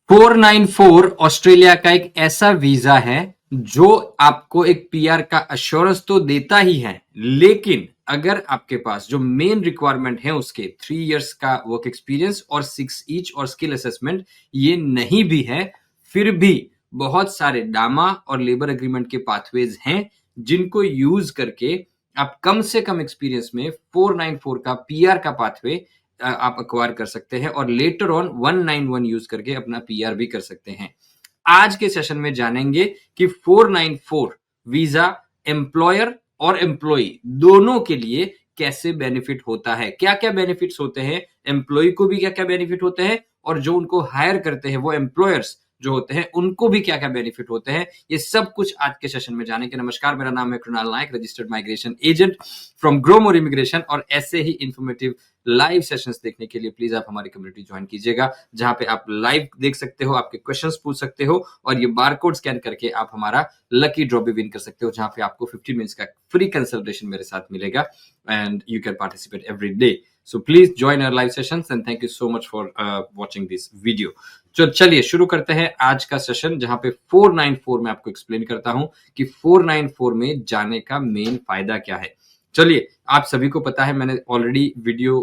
494 Australia का एक ऐसा वीजा है जो आपको एक पीआर का अश्योरेंस तो देता ही है, लेकिन अगर आपके पास जो मेन रिक्वायरमेंट है उसके 3 इयर्स का वर्क एक्सपीरियंस और 6 ईच और स्किल असेसमेंट ये नहीं भी है, फिर भी बहुत सारे डामा और लेबर एग्रीमेंट के पाथवेज हैं जिनको यूज करके आप कम से कम एक्सपीरियंस में 494 का पीआर का पाथवे आप अक्वायर कर सकते हैं और लेटर ऑन 191 यूज करके अपना पीआर भी कर सकते हैं। आज के सेशन में जानेंगे कि 494 वीजा एम्प्लॉयर और एम्प्लॉई दोनों के लिए कैसे बेनिफिट होता है, क्या क्या बेनिफिट्स होते हैं, एम्प्लॉय को भी क्या क्या बेनिफिट होते हैं और जो उनको हायर करते हैं वो एम्प्लॉयर्स जो होते हैं उनको भी क्या क्या बेनिफिट होते हैं, ये सब कुछ आज के सेशन में जानेंगे। नमस्कार, मेरा नाम है Krunal Nayak, registered migration agent from grow more immigration. और ऐसे ही इंफॉर्मेटिव लाइव सेशंस देखने के लिए प्लीज आप हमारी कम्युनिटी ज्वाइन कीजिएगा, जहां पे आप लाइव देख सकते हो, आपके क्वेश्चंस पूछ सकते हो और ये बारकोड स्कैन करके आप हमारा लकी ड्रॉ भी विन कर सकते हो, जहां पे आपको 15 मिनट्स का फ्री कंसल्टेशन मेरे साथ मिलेगा and you can participate every day. So please join our live sessions and thank you so much for watching this video. तो चलिए शुरू करते हैं आज का सेशन, जहां पे 494 में आपको एक्सप्लेन करता हूं कि 494 में जाने का मेन फायदा क्या है। चलिए, आप सभी को पता है, मैंने वीडियो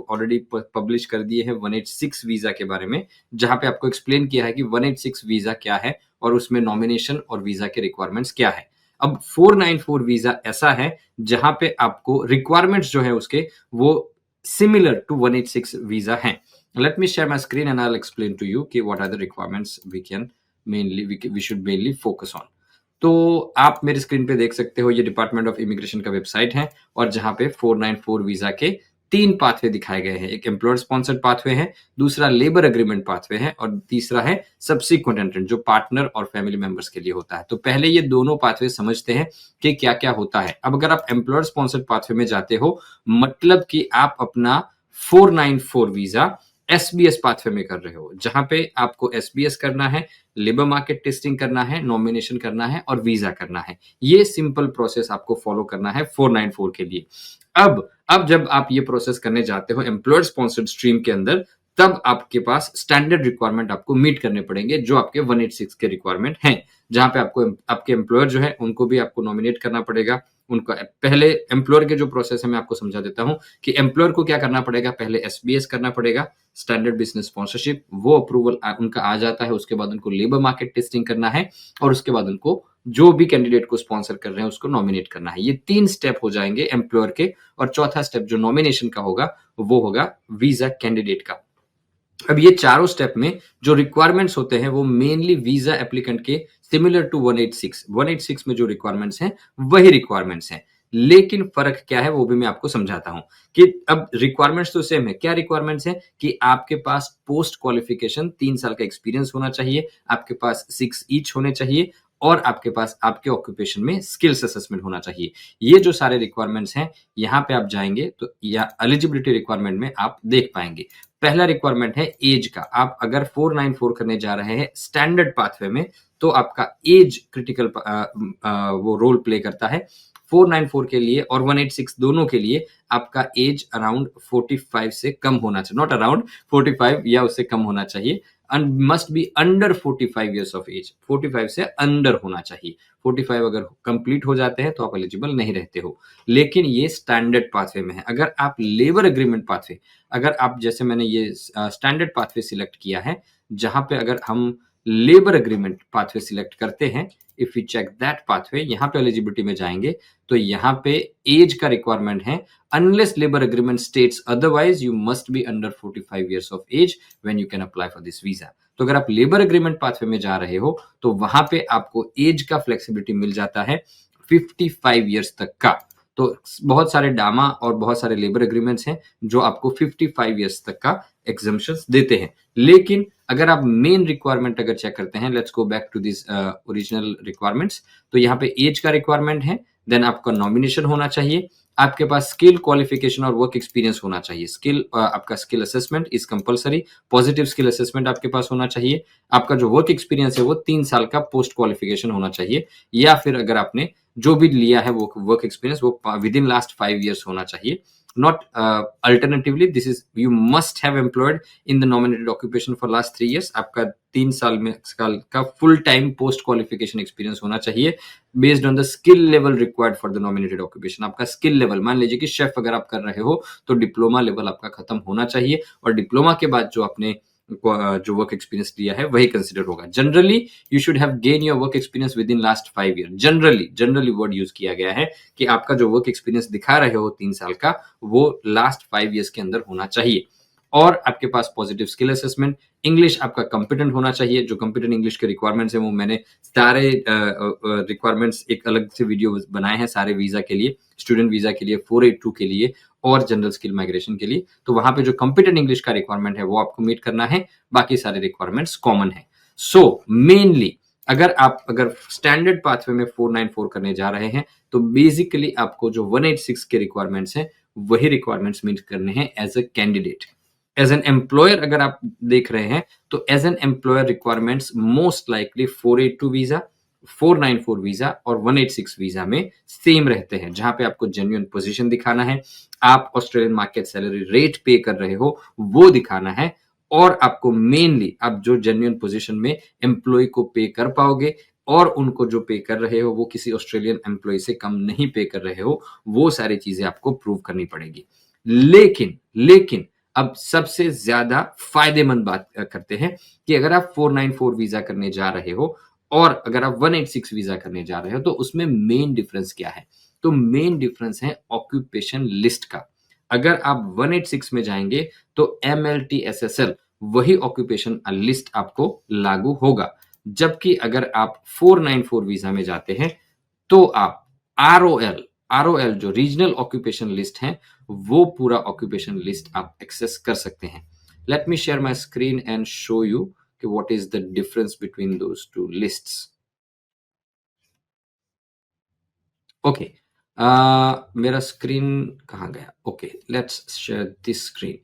पब्लिश कर दिए है 186 वीजा के बारे में, जहां पे आपको एक्सप्लेन किया है कि 186 वीजा क्या है और उसमें नॉमिनेशन और वीजा के रिक्वायरमेंट्स क्या है। अब 494 वीजा ऐसा है जहां पे आपको रिक्वायरमेंट्स जो है उसके वो similar to 186 visa हैं। Let me share my screen and I'll explain to you कि what are the requirements we should mainly focus on। तो आप मेरे स्क्रीन पे देख सकते हो, ये डिपार्टमेंट ऑफ इमिग्रेशन का वेबसाइट है और जहां पे 494 वीजा के 3 पाथवे दिखाए गए हैं। एक एम्प्लॉयर स्पॉन्सर्ड पाथवे है, दूसरा लेबर एग्रीमेंट पाथवे है और तीसरा है सब्सिक्वेंट एंट्रेंट, जो पार्टनर और फैमिली मेंबर्स के लिए होता है। तो पहले ये दोनों पाथवे समझते हैं कि क्या क्या होता है। अब अगर आप एम्प्लॉयर स्पॉन्सर्ड पाथवे में जाते हो, मतलब कि आप अपना 494 वीजा एसबीएस पाथवे में कर रहे हो, जहां पे आपको एसबीएस करना है, लेबर मार्केट टेस्टिंग करना है, नॉमिनेशन करना है और वीजा करना है। ये सिंपल प्रोसेस आपको फॉलो करना है 494 के लिए। अब जब आप ये प्रोसेस करने जाते हो एम्प्लॉयर स्पॉन्सर्ड स्ट्रीम के अंदर, तब आपके पास स्टैंडर्ड रिक्वायरमेंट आपको मीट करने पड़ेंगे, जो आपके 186 के रिक्वायरमेंट हैं, जहां पे आपको आपके एम्प्लॉयर जो है उनको भी आपको नॉमिनेट करना पड़ेगा। उनका पहले एम्प्लॉयर के जो प्रोसेस है मैं आपको समझा देता हूं कि एम्प्लॉयर को क्या करना पड़ेगा। पहले एसबीएस करना पड़ेगा, स्टैंडर्ड बिजनेस स्पॉन्सरशिप, वो अप्रूवल उनका आ जाता है। उसके बाद उनको लेबर मार्केट टेस्टिंग करना है और उसके बाद उनको जो भी कैंडिडेट को स्पॉन्सर कर रहे हैं उसको नॉमिनेट करना है। ये 3 स्टेप हो जाएंगे एम्प्लॉयर के, और चौथा स्टेप जो नॉमिनेशन का होगा वो होगा वीजा कैंडिडेट का। अब ये चारों स्टेप में जो रिक्वायरमेंट्स होते हैं वो मेनली वीजा एप्लीकेंट के सिमिलर टू 186 में जो रिक्वायरमेंट्स हैं वही रिक्वायरमेंट्स हैं, लेकिन फर्क क्या है वो भी मैं आपको समझाता हूं। कि अब रिक्वायरमेंट्स तो सेम है। क्या रिक्वायरमेंट्स है कि आपके पास पोस्ट क्वालिफिकेशन 3 साल का एक्सपीरियंस होना चाहिए, आपके पास 6 ईच होने चाहिए और आपके पास आपके ऑक्यूपेशन में स्किल्स असेसमेंट होना चाहिए। ये जो सारे रिक्वायरमेंट्स हैं, यहाँ पे आप जाएंगे तो या एलिजिबिलिटी रिक्वायरमेंट में आप देख पाएंगे। पहला रिक्वायरमेंट है एज का। आप अगर 494 करने जा रहे हैं स्टैंडर्ड पाथवे में, तो आपका एज क्रिटिकल वो रोल प्ले करता है। 494 के लिए और 186 दोनों के लिए आपका एज अराउंड 45 से कम होना चाहिए, नॉट अराउंड 45 या उससे कम होना चाहिए, and must be under 45 years of age। 45 से अंडर होना चाहिए। 45 अगर कंप्लीट हो जाते हैं तो आप एलिजिबल नहीं रहते हो, लेकिन ये स्टैंडर्ड पाथवे में है। अगर आप लेबर एग्रीमेंट पाथवे, अगर आप जैसे मैंने ये स्टैंडर्ड पाथवे सिलेक्ट किया है, जहां पे अगर हम लेबर एग्रीमेंट पाथवे सिलेक्ट करते हैं, if you check that pathway, यहाँ पे एलिजिबिलिटी में जाएंगे तो यहाँ पे एज का रिक्वायरमेंट है, unless labor agreement states otherwise you must be under 45 years of age when you can apply for this visa। तो अगर आप लेबर एग्रीमेंट पाथवे में जा रहे हो तो वहां पे आपको एज का फ्लेक्सिबिलिटी मिल जाता है 55 इयर्स तक का। तो बहुत सारे डामा और बहुत सारे लेबर एग्रीमेंट्स हैं जो आपको 55 इयर्स तक का एग्जम्पशंस देते हैं। लेकिन अगर आप मेन रिक्वायरमेंट अगर चेक करते हैं, let's go back to this original requirements, तो यहाँ पे एज का रिक्वायरमेंट है, देन आपका नॉमिनेशन होना चाहिए, आपके पास स्किल क्वालिफिकेशन और वर्क एक्सपीरियंस होना चाहिए। स्किल आपका skill assessment is compulsory, positive skill assessment आपके पास होना चाहिए। आपका जो वर्क एक्सपीरियंस है वो 3 साल का पोस्ट क्वालिफिकेशन होना चाहिए, या फिर अगर आपने जो भी लिया है वो वर्क एक्सपीरियंस वो विद इन लास्ट 5 इयर्स होना चाहिए। not alternatively. This is, you must have employed in the nominated occupation for last 3 years. आपका 3 साल का full time post qualification experience होना चाहिए based on the skill level required for the nominated occupation. आपका skill level, मान लीजिए कि chef अगर आप कर रहे हो तो डिप्लोमा लेवल आपका खत्म होना चाहिए और डिप्लोमा के बाद जो आपने जो वर्क एक्सपीरियंस लिया है वही कंसिडर होगा. Generally you should have gain your work experience with in last 5 year. Generally word use किया गया है कि आपका जो वर्क एक्सपीरियंस दिखा रहे हो 3 साल का, वो लास्ट 5 ईयर्स के अंदर होना चाहिए. और आपके पास पॉजिटिव स्किल असेसमेंट, इंग्लिश आपका कंपिटेंट होना चाहिए. जो कंपिटेंट इंग्लिश के रिक्वायरमेंट्स है वो मैंने सारे रिक्वायरमेंट्स एक अलग से वीडियो बनाए हैं सारे वीजा के लिए, स्टूडेंट वीजा के लिए, 482 के लिए और जनरल स्किल माइग्रेशन के लिए. तो वहां पे जो कंपिटेंट इंग्लिश का रिक्वायरमेंट है वो आपको मीट करना है, बाकी सारे रिक्वायरमेंट्स कॉमन है. सो मेनली अगर स्टैंडर्ड पाथवे में 494 करने जा रहे हैं तो बेसिकली आपको जो 186 के रिक्वायरमेंट्स हैं वही रिक्वायरमेंट्स मीट करने हैं as a candidate. As an employer अगर आप देख रहे हैं तो as an employer requirements most likely 482 visa, 494 visa और 186 वीजा में सेम रहते हैं, जहां पे आपको जेन्युइन पोजीशन दिखाना है, आप ऑस्ट्रेलियन मार्केट सैलरी रेट पे कर रहे हो वो दिखाना है, और आपको मेनली आप जो जेन्युइन पोजीशन में एम्प्लॉय को पे कर पाओगे और उनको जो पे कर रहे हो वो किसी ऑस्ट्रेलियन एम्प्लॉय से कम नहीं पे कर रहे हो, वो सारी चीजें आपको प्रूव करनी पड़ेगी. लेकिन अब सबसे ज्यादा फायदेमंद बात करते हैं कि अगर आप 494 वीजा करने जा रहे हो और अगर आप 186 वीजा करने जा रहे हो तो उसमें मेन डिफरेंस क्या है. तो मेन डिफरेंस है ऑक्यूपेशन लिस्ट का. अगर आप 186 में जाएंगे तो MLTSSL वही ऑक्यूपेशन लिस्ट आपको लागू होगा, जबकि अगर आप 494 वीजा में जाते हैं तो आप ROL जो रीजनल ऑक्यूपेशन लिस्ट है वो पूरा ऑक्यूपेशन लिस्ट आप एक्सेस कर सकते हैं. Let me share my screen and show you कि what is the difference between those two lists. Okay, मेरा स्क्रीन कहाँ गया? Okay, let's share this screen.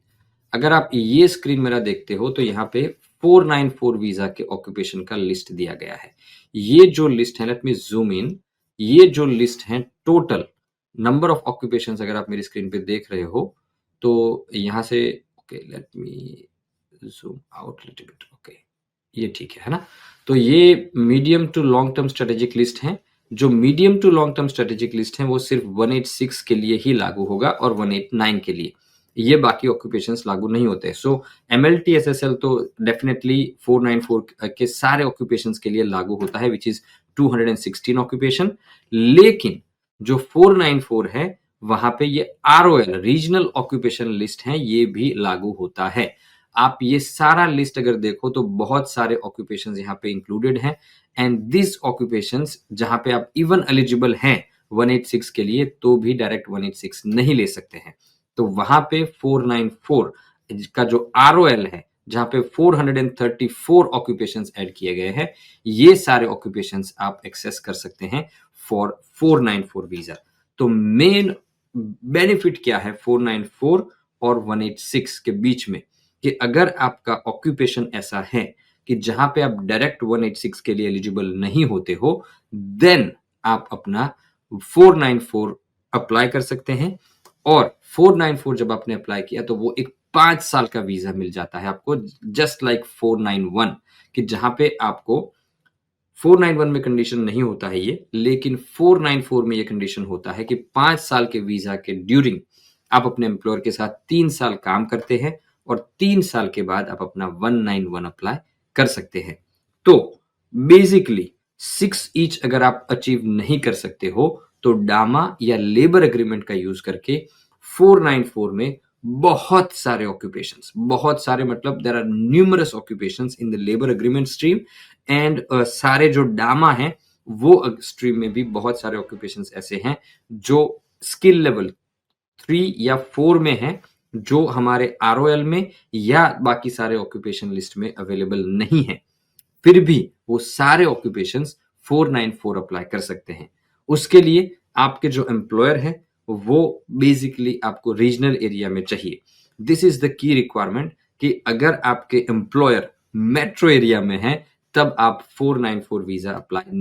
अगर आप ये स्क्रीन मेरा देखते हो तो यहाँ पे 494 वीजा के ऑक्यूपेशन का लिस्ट दिया गया है. ये जो लिस्ट है, लेट मी जूम इन, ये जो लिस्ट है टोटल नंबर ऑफ ऑक्यूपेशन अगर आप मेरी स्क्रीन पे देख रहे हो तो यहाँ से, okay let me zoom out little bit. Okay, ये ठीक है ना. तो ये medium to long term strategic list है. जो medium to long term strategic list है वो सिर्फ 186 के लिए ही लागू होगा और 189 के लिए, ये बाकी ऑक्यूपेशंस लागू नहीं होते. सो MLTSSL तो डेफिनेटली 494 के सारे ऑक्यूपेशंस के लिए लागू होता है, विच इज 216 ऑक्यूपेशन. लेकिन जो 494 है वहां पे ये ROL रीजनल ऑक्यूपेशन लिस्ट है, ये भी लागू होता है. आप ये सारा लिस्ट अगर देखो तो बहुत सारे ऑक्यूपेशंस यहाँ पे इंक्लूडेड हैं एंड दिस ऑक्यूपेशंस जहां पे आप इवन एलिजिबल हैं 186 के लिए तो भी डायरेक्ट 186 नहीं ले सकते हैं. तो वहां पे 494 का जो ROL है जहां पे 434 ऑक्यूपेशंस ऐड किए गए हैं, ये सारे ऑक्यूपेशंस आप एक्सेस कर सकते हैं फॉर 494 वीजा. तो मेन बेनिफिट क्या है 494 और 186 के बीच में, कि अगर आपका ऑक्यूपेशन ऐसा है कि जहां पे आप डायरेक्ट 186 के लिए एलिजिबल नहीं होते हो, देन आप अपना 494 अप्लाई कर सकते हैं. और 494 जब आपने अप्लाई किया तो वो एक 5 साल का वीजा मिल जाता है आपको, जस्ट लाइक 491, कि जहां पे आपको 491 में कंडीशन नहीं होता है ये, लेकिन 494 में ये कंडीशन होता है कि 5 साल के वीजा के ड्यूरिंग आप अपने एम्प्लॉयर के साथ 3 साल काम करते हैं और 3 साल के बाद आप अपना 191 अप्लाई कर सकते हैं. तो बेसिकली 6 ईच अगर आप अचीव नहीं कर सकते हो तो डामा या लेबर एग्रीमेंट का यूज करके 494 में बहुत सारे ऑक्यूपेशंस, बहुत सारे मतलब there are numerous occupations in the labour agreement stream and सारे जो डामा है वो स्ट्रीम में भी बहुत सारे ऑक्यूपेशंस ऐसे हैं जो स्किल लेवल 3 या 4 में है, जो हमारे ROL में या बाकी सारे ऑक्यूपेशन लिस्ट में अवेलेबल नहीं है. फिर भी वो सारे ऑक्यूपेशंस 494 अप्लाई कर सकते हैं. उसके लिए आपके जो एम्प्लॉयर है वो बेसिकली आपको रीजनल एरिया में चाहिए. This is the key requirement कि अगर आपके एम्प्लॉयर मेट्रो एरिया में है तब आप 494 वीजा अप्लाई